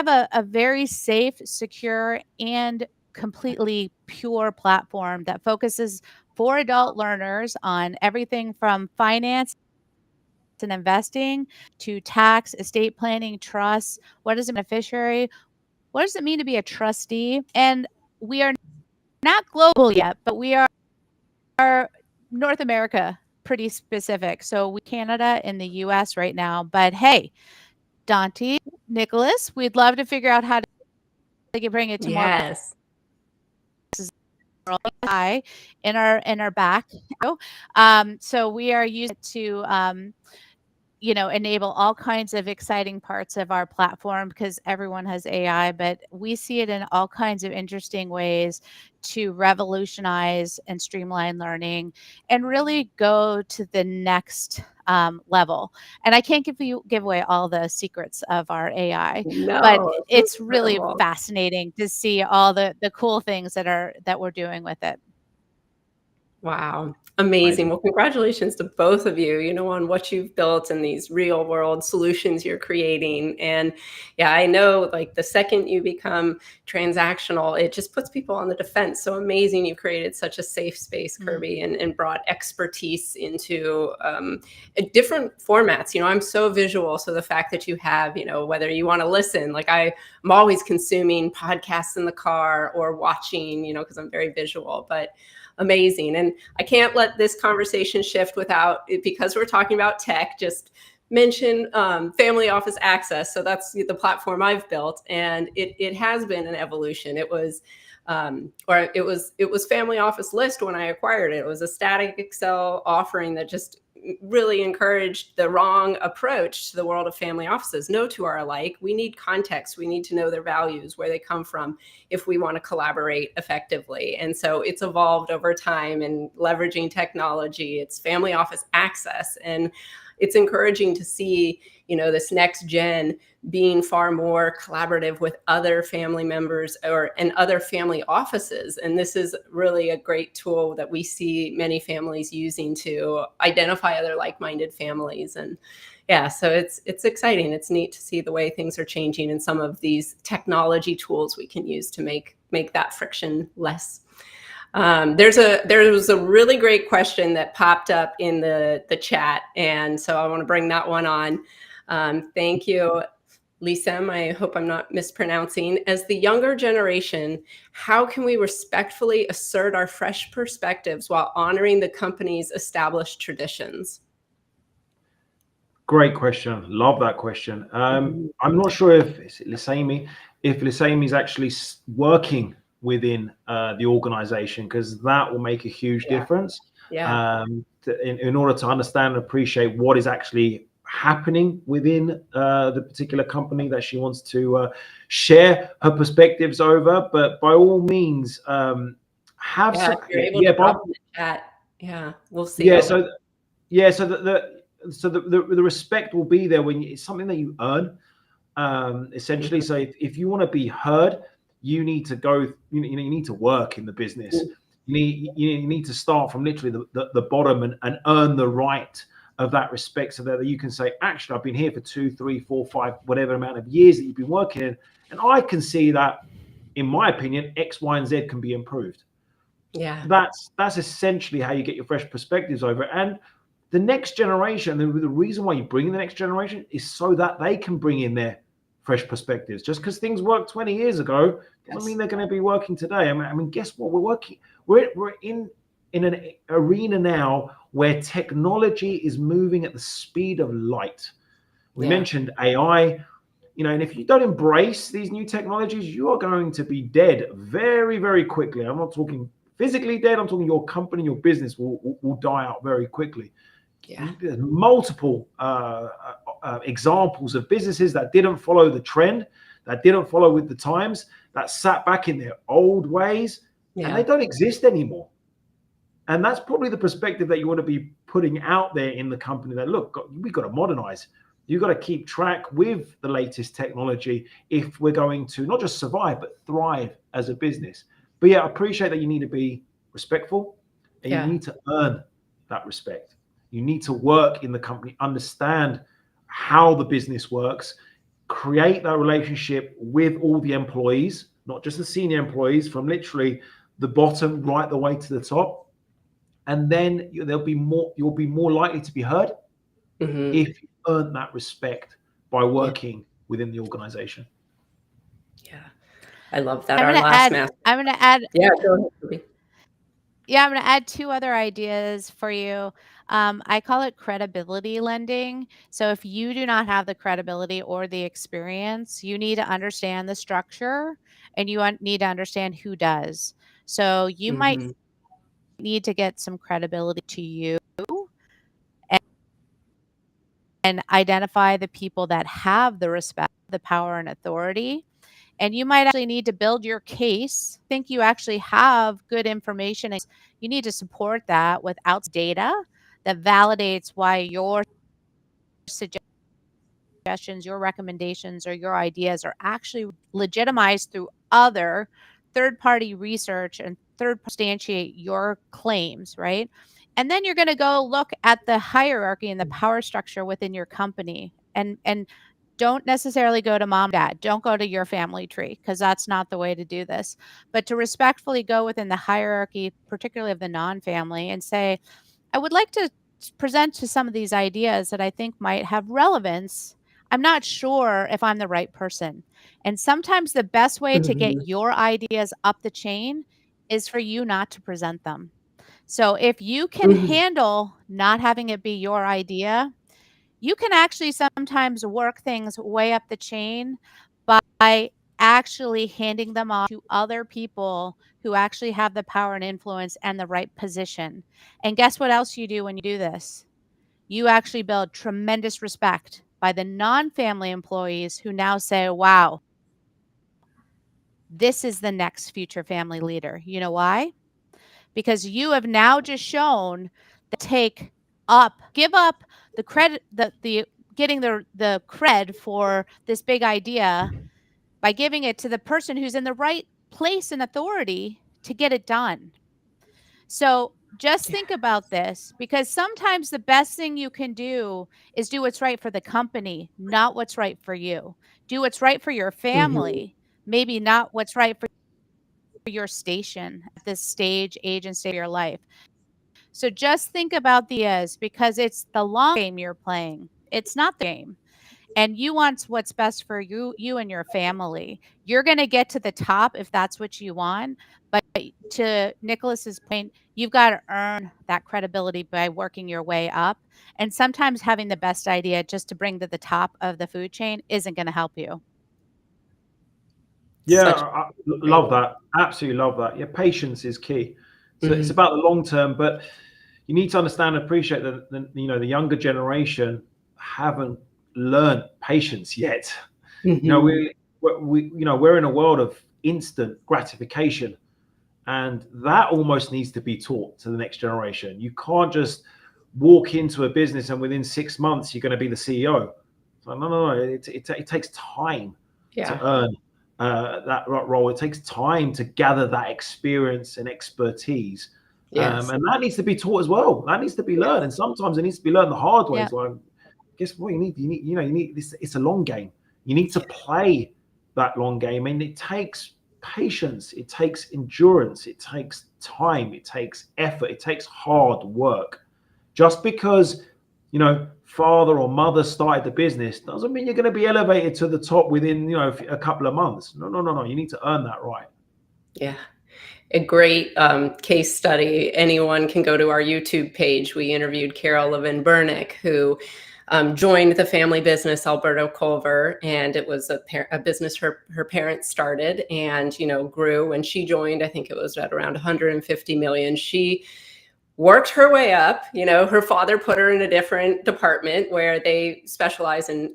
a very safe, secure, and completely pure platform that focuses for adult learners on everything from finance and investing to tax, estate planning, trust. What is a beneficiary? What does it mean to be a trustee? And we are not global yet, but we are North America pretty specific. So we Canada and the US right now. But hey, Dante, Nicholas, we'd love to figure out how to bring it to more places AI in our back. So we are using it to enable all kinds of exciting parts of our platform because everyone has AI, but we see it in all kinds of interesting ways to revolutionize and streamline learning and really go to the next level. And I can't give away all the secrets of our AI, but No, it's it's really incredible. fascinating to see all the cool things that we're doing with it. Wow. Amazing. Well, congratulations to both of you, on what you've built and these real world solutions you're creating. And yeah, I know like the second you become transactional, it just puts people on the defense. So amazing. You created such a safe space, Kirby, and brought expertise into different formats. I'm so visual. So the fact that you have, whether you want to listen, like I'm always consuming podcasts in the car or watching, because I'm very visual, but amazing. And I can't let this conversation shift without, because we're talking about tech, just mention Family Office Access. So that's the platform I've built, and it has been an evolution. It was Family Office List when I acquired it. It was a static Excel offering that just really encouraged the wrong approach to the world of family offices. No two are alike. We need context. We need to know their values, where they come from, if we want to collaborate effectively. And so it's evolved over time and leveraging technology. It's Family Office Access. And it's encouraging to see, this NextGen being far more collaborative with other family members and other family offices. And this is really a great tool that we see many families using to identify other like-minded families. And yeah, so it's exciting. It's neat to see the way things are changing and some of these technology tools we can use to make that friction less. There was a really great question that popped up in the chat, and so I want to bring that one on. Thank you, Lisem. I hope I'm not mispronouncing. As the younger generation, how can we respectfully assert our fresh perspectives while honoring the company's established traditions? Great question. Love that question. I'm not sure if Lisemi is actually working within the organization, because that will make a huge difference. Yeah. In order to understand and appreciate what is actually happening within the particular company that she wants to share her perspectives over. But by all means, have Yeah, some. if you're able to drop in the chat. Yeah, we'll see. Yeah. So the respect will be there when it's something that you earn, essentially. So if you want to be heard, you need to go. You need to work in the business. You need to start from literally the bottom and earn the right of that respect, so that you can say, actually, I've been here for 2, 3, 4, 5, whatever amount of years that you've been working in, and I can see that, in my opinion, X, Y, and Z can be improved. Yeah. That's essentially how you get your fresh perspectives over. And the next generation, the reason why you bring in the next generation is so that they can bring in their fresh perspectives. Just because things worked 20 years ago doesn't mean they're going to be working today. I mean, guess what? We're in an arena now where technology is moving at the speed of light. We mentioned AI, and if you don't embrace these new technologies, you are going to be dead very, very quickly. I'm not talking physically dead. I'm talking your company, your business will die out very quickly. Yeah. There's multiple examples of businesses that didn't follow the trend, that didn't follow with the times, that sat back in their old ways, and they don't exist anymore. And that's probably the perspective that you want to be putting out there in the company, that, look, we've got to modernize. You've got to keep track with the latest technology if we're going to not just survive, but thrive as a business. But yeah, I appreciate that you need to be respectful, and you need to earn that respect. You need to work in the company, understand how the business works, create that relationship with all the employees, not just the senior employees, from literally the bottom right the way to the top. And then you'll be more likely to be heard if you earn that respect by working within the organization. Yeah, I love that. I'm Our gonna last add. master. I'm gonna add. Yeah, go ahead, Kirby. Yeah, I'm going to add 2 other ideas for you. I call it credibility lending. So if you do not have the credibility or the experience, you need to understand the structure, and you need to understand who does. So you might Mhm. need to get some credibility to you and, and identify the people that have the respect, the power, and authority. And you might actually need to build your case. Think you actually have good information. You need to support that without data that validates why your suggestions, your recommendations, or your ideas are actually legitimized through other third-party research and third substantiate your claims, right? And then you're going to go look at the hierarchy and the power structure within your company, and don't necessarily go to mom, dad. Don't go to your family tree, because that's not the way to do this. But to respectfully go within the hierarchy, particularly of the non-family, and say, I would like to present to some of these ideas that I think might have relevance. I'm not sure if I'm the right person. And sometimes the best way to get Mhm. your ideas up the chain is for you not to present them. So if you can Mhm. handle not having it be your idea, you can actually sometimes work things way up the chain by actually handing them off to other people who actually have the power and influence and the right position. And guess what else you do when you do this? You actually build tremendous respect by the non-family employees who now say, wow, this is the next future family leader. You know why? Because you have now just shown that give up the credit, the getting the cred for this big idea by giving it to the person who's in the right place and authority to get it done. So just Yeah. think about this, because sometimes the best thing you can do is do what's right for the company, not what's right for you. Do what's right for your Mhm. family, maybe not what's right for your station at this stage, age, and stage of your life. So just think about the as, because it's the long game you're playing. It's not the game. And you want what's best for you and your family. You're going to get to the top if that's what you want. But to Nicholas's point, you've got to earn that credibility by working your way up. And sometimes having the best idea just to bring to the top of the food chain isn't going to help you. Yeah, Such I great. love that. Absolutely love that. Yeah, patience is key. So it's Mhm. about the long term, but you need to understand and appreciate that the younger generation haven't learned patience yet. You know, Mhm. we're in a world of instant gratification, and that almost needs to be taught to the next generation. You can't just walk into a business and within 6 months you're going to be the CEO. So no. It takes time Yeah. to earn that role. It takes time to gather that experience and expertise, Yes. and that needs to be taught as well. That needs to be learned, and sometimes it needs to be learned the hard way. Yeah. So, guess what? You need this. It's a long game. You need to play that long game, and it takes patience. It takes endurance. It takes time. It takes effort. It takes hard work. Just because father or mother started the business doesn't mean you're going to be elevated to the top within a couple of months. No. You need to earn that right. Yeah. A great case study. Anyone can go to our YouTube page. We interviewed Carol Levin Burnick, who joined the family business Alberto Culver, and it was a business her parents started, and grew. When she joined, I think it was at around 150 million. She worked her way up. Her father put her in a different department where they specialize in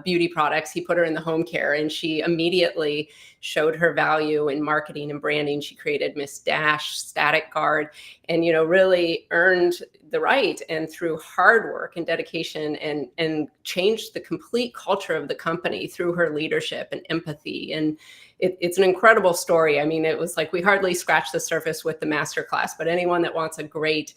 beauty products. He put her in the home care, and she immediately showed her value in marketing and branding. She created Miss Dash, Static Guard, and really earned the right, and through hard work and dedication, and changed the complete culture of the company through her leadership and empathy. And it's an incredible story. I mean, it was like we hardly scratched the surface with the masterclass, but anyone that wants a great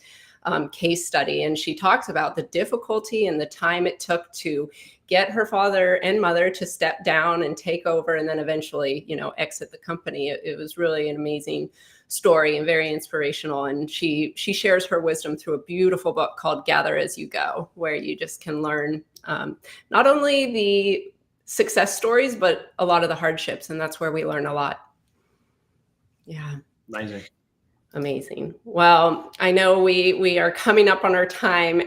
case study. And she talks about the difficulty and the time it took to get her father and mother to step down and take over, and then eventually, exit the company. It was really an amazing story and very inspirational. And she shares her wisdom through a beautiful book called Gather As You Go, where you just can learn not only the success stories, but a lot of the hardships. And that's where we learn a lot. Yeah. Amazing. Amazing. Well, I know we are coming up on our time.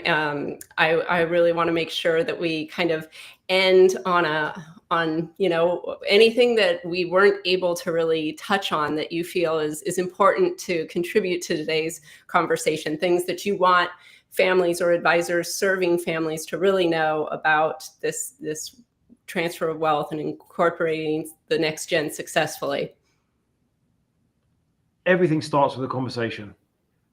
I really want to make sure that we kind of end on anything that we weren't able to really touch on that you feel is important to contribute to today's conversation. Things that you want families or advisors serving families to really know about this transfer of wealth and incorporating the next gen successfully. Everything starts with a conversation.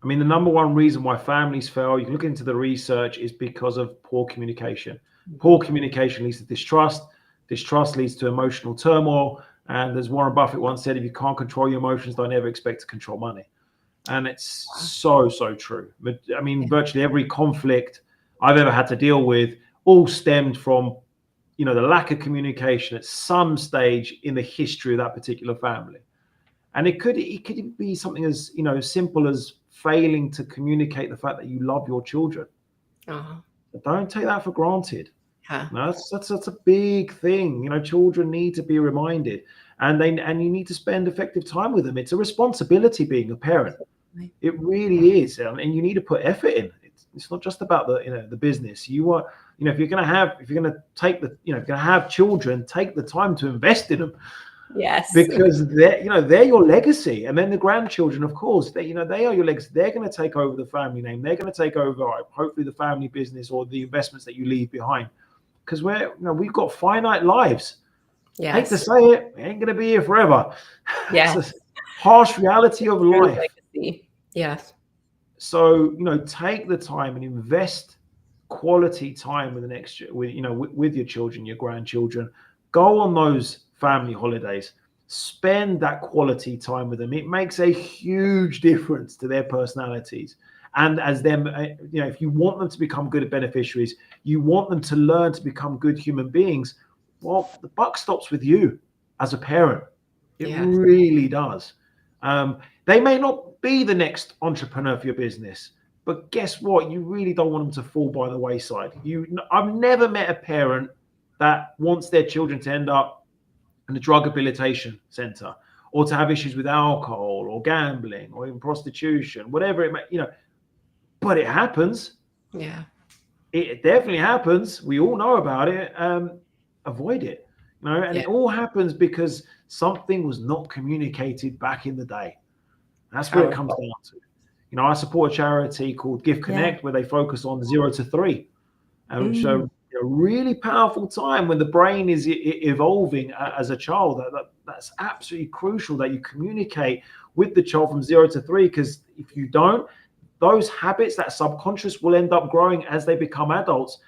I mean, the number one reason why families fail, you can look into the research, is because of poor communication. Poor communication leads to distrust. Distrust leads to emotional turmoil. And as Warren Buffett once said, if you can't control your emotions, don't ever expect to control money. And it's so true. But I mean, virtually every conflict I've ever had to deal with all stemmed from, the lack of communication at some stage in the history of that particular family. And it could be something as simple as failing to communicate the fact that you love your children. But don't take that for granted. That's a big thing. Children need to be reminded, and you need to spend effective time with them. It's a responsibility being a parent. It really is, and you need to put effort in. It's not just about the business. You are, if you're going to have children, take the time to invest in them. Yes, because they're your legacy, and then the grandchildren, of course, they are your legacy. They're going to take over the family name. They're going to take over, hopefully, the family business or the investments that you leave behind. Because we've got finite lives. Yes. I hate to say it, we ain't going to be here forever. Yes. It's a harsh reality of life. Legacy. Yes. So take the time and invest quality time with your children, your grandchildren. Go on those family holidays, spend that quality time with them. It makes a huge difference to their personalities. And as them, if you want them to become good beneficiaries, you want them to learn to become good human beings, well, the buck stops with you as a parent. It really does. They may not be the next entrepreneur for your business, but guess what? You really don't want them to fall by the wayside. I've never met a parent that wants their children to end up in a drug rehabilitation center, or to have issues with alcohol or gambling or even prostitution, whatever it may, but it happens. Yeah. It definitely happens. We all know about it. Avoid it, and it all happens because something was not communicated back in the day. That's what it comes down to. I support a charity called Give Connect, where they focus on 0 to 3, which are a really powerful time when the brain is evolving as a child. That's absolutely crucial that you communicate with the child from 0 to 3, because if you don't, those habits, that subconscious, will end up growing as they become adults,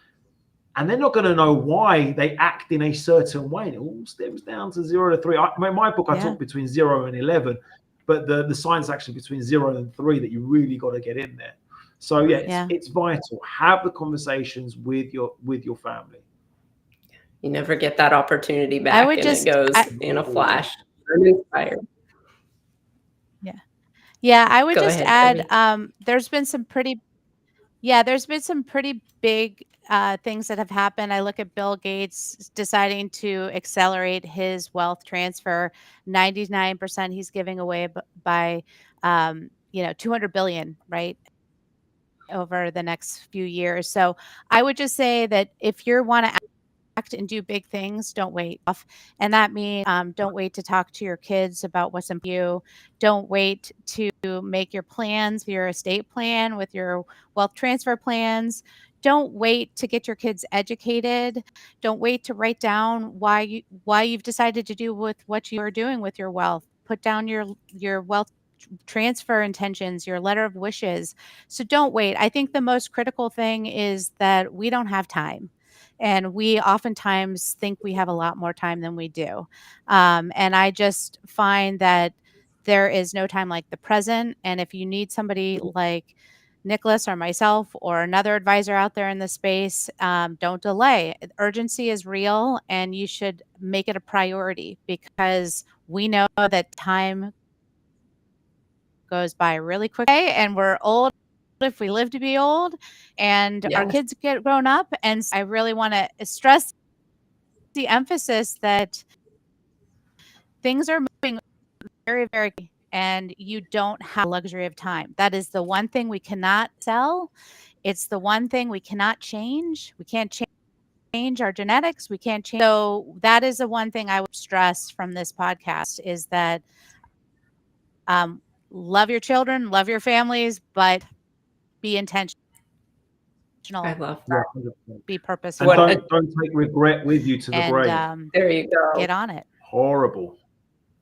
and they're not going to know why they act in a certain way. It all stems down to 0 to 3. In my book, I talk between 0 and 11, but the science actually between 0 and 3 that you really got to get in there. So it's vital. Have the conversations with your family. You never get that opportunity back, it goes in a flash. I'm inspired. Yeah, I would Go just ahead, add, there's been some pretty big things that have happened. I look at Bill Gates deciding to accelerate his wealth transfer. 99% he's giving away by 200 billion, right, over the next few years. So I would just say that if you want to act and do big things, don't wait off. And that means don't wait to talk to your kids about what's important to you. Don't wait to make your plans, your estate plan with your wealth transfer plans. Don't wait to get your kids educated. Don't wait to write down why you've decided to do with what you are doing with your wealth. Put down your wealth transfer intentions, your letter of wishes. So don't wait. I think the most critical thing is that we don't have time. And we oftentimes think we have a lot more time than we do. And I just find that there is no time like the present. And if you need somebody like Nicholas or myself or another advisor out there in the space, don't delay. Urgency is real, and you should make it a priority, because we know that time goes by really quickly, and we're old if we live to be old, and our kids get grown up. And I really want to stress the emphasis that things are moving very, very quickly. and you don't have the luxury of time. That is the one thing we cannot sell. It's the one thing we cannot change. We can't change our genetics. We can't change. So that is the one thing I would stress from this podcast is that love your children, love your families, but be intentional. I love Yeah, that. 100%. Be purposeful. And don't take regret with you to the grave. There you go. Get on it. Horrible.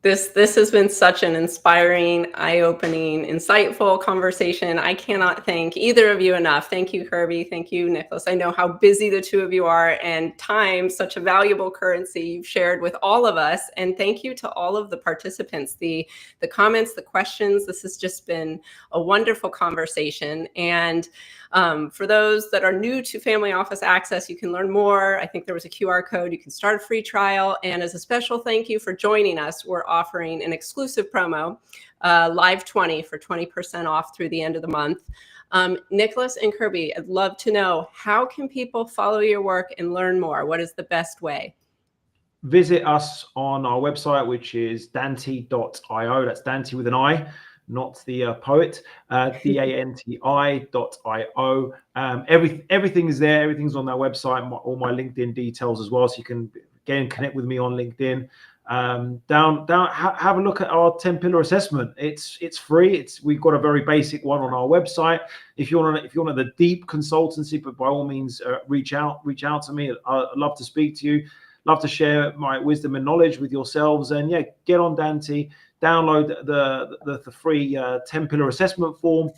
This has been such an inspiring, eye-opening, insightful conversation. I cannot thank either of you enough. Thank you, Kirby. Thank you, Nicholas. I know how busy the two of you are, and time, such a valuable currency you've shared with all of us. And thank you to all of the participants, the comments, the questions. This has just been a wonderful conversation. And for those that are new to Family Office Access, you can learn more. I think there was a QR code. You can start a free trial. And as a special thank you for joining us, we're offering an exclusive promo, Live 20 for 20% off through the end of the month. Nicholas and Kirby, I'd love to know, how can people follow your work and learn more? What is the best way? Visit us on our website, which is danti.io. That's Dante with an I, not the poet, danti.io. Everything is there. Everything's on our website, all my LinkedIn details as well. So you can again connect with me on LinkedIn. Have a look at our 10-pillar assessment. It's free. We've got a very basic one on our website. If you want the deep consultancy, but by all means reach out to me. I'd love to speak to you. Love to share my wisdom and knowledge with yourselves. And yeah, get on Dante, download the free 10-pillar assessment form,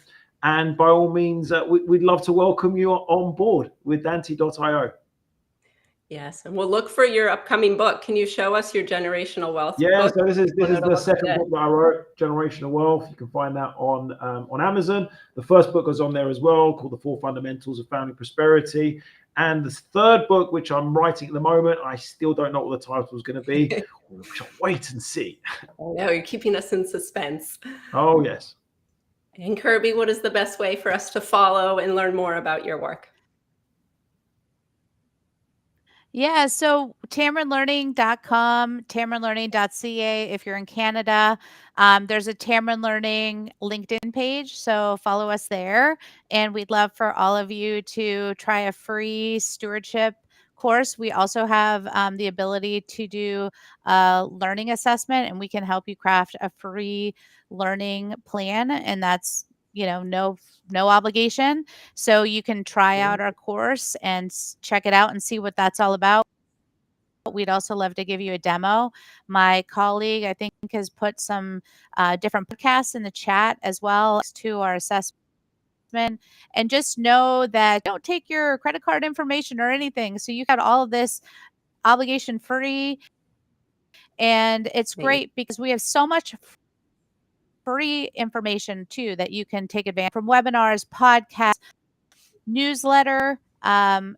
and by all means, we'd love to welcome you on board with Dante.io. Yes, and we'll look for your upcoming book. Can you show us your generational wealth book? So this is the second book that I wrote, Generational Wealth. You can find that on Amazon. The first book is on there as well, called The 4 Fundamentals of Family Prosperity. And the third book, which I'm writing at the moment, I still don't know what the title is going to be. We shall wait and see. I know, you're keeping us in suspense. Oh, yes. And Kirby, what is the best way for us to follow and learn more about your work? Yeah, so TamarinLearning.com, TamarinLearning.ca if you're in Canada. There's a Tamarin Learning LinkedIn page, so follow us there. And we'd love for all of you to try a free stewardship course. We also have the ability to do a learning assessment, and we can help you craft a free learning plan, and that's no obligation. So you can try out our course and check it out and see what that's all about. We'd also love to give you a demo. My colleague, I think, has put some different podcasts in the chat as well to our assessment. And just know that don't take your credit card information or anything. So you got all of this obligation free. And it's great because we have so much free information too that you can take advantage from webinars, podcasts, newsletter, and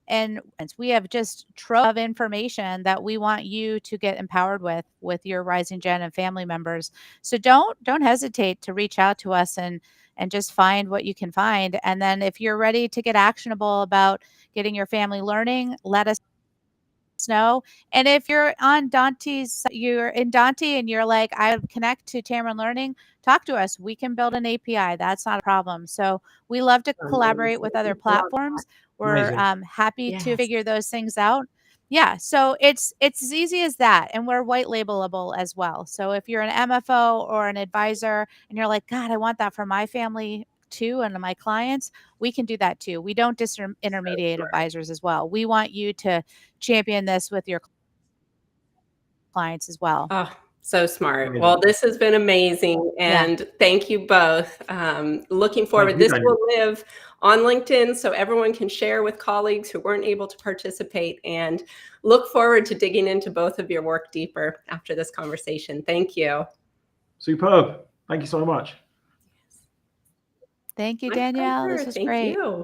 we have just trove of information that we want you to get empowered with your Rising Gen and family members. So don't hesitate to reach out to us and just find what you can find. And then if you're ready to get actionable about getting your family learning, let us know. And if you're on you're in Dante and you're like, I connect to Tamarin Learning, talk to us. We can build an API. That's not a problem. So we love to collaborate with other platforms. We're happy to figure those things out. Yeah, so it's as easy as that, and we're white labelable as well. So if you're an MFO or an advisor and you're like, God, I want that for my family too and my clients, we can do that too. We don't disintermediate advisors as well. We want you to champion this with your clients as well. Oh, so smart. Well, this has been amazing. And thank you both. Looking forward. This will live on LinkedIn so everyone can share with colleagues who weren't able to participate, and look forward to digging into both of your work deeper after this conversation. Thank you. Superb. Thank you so much. Thank you, Danielle. This was great. Thank you.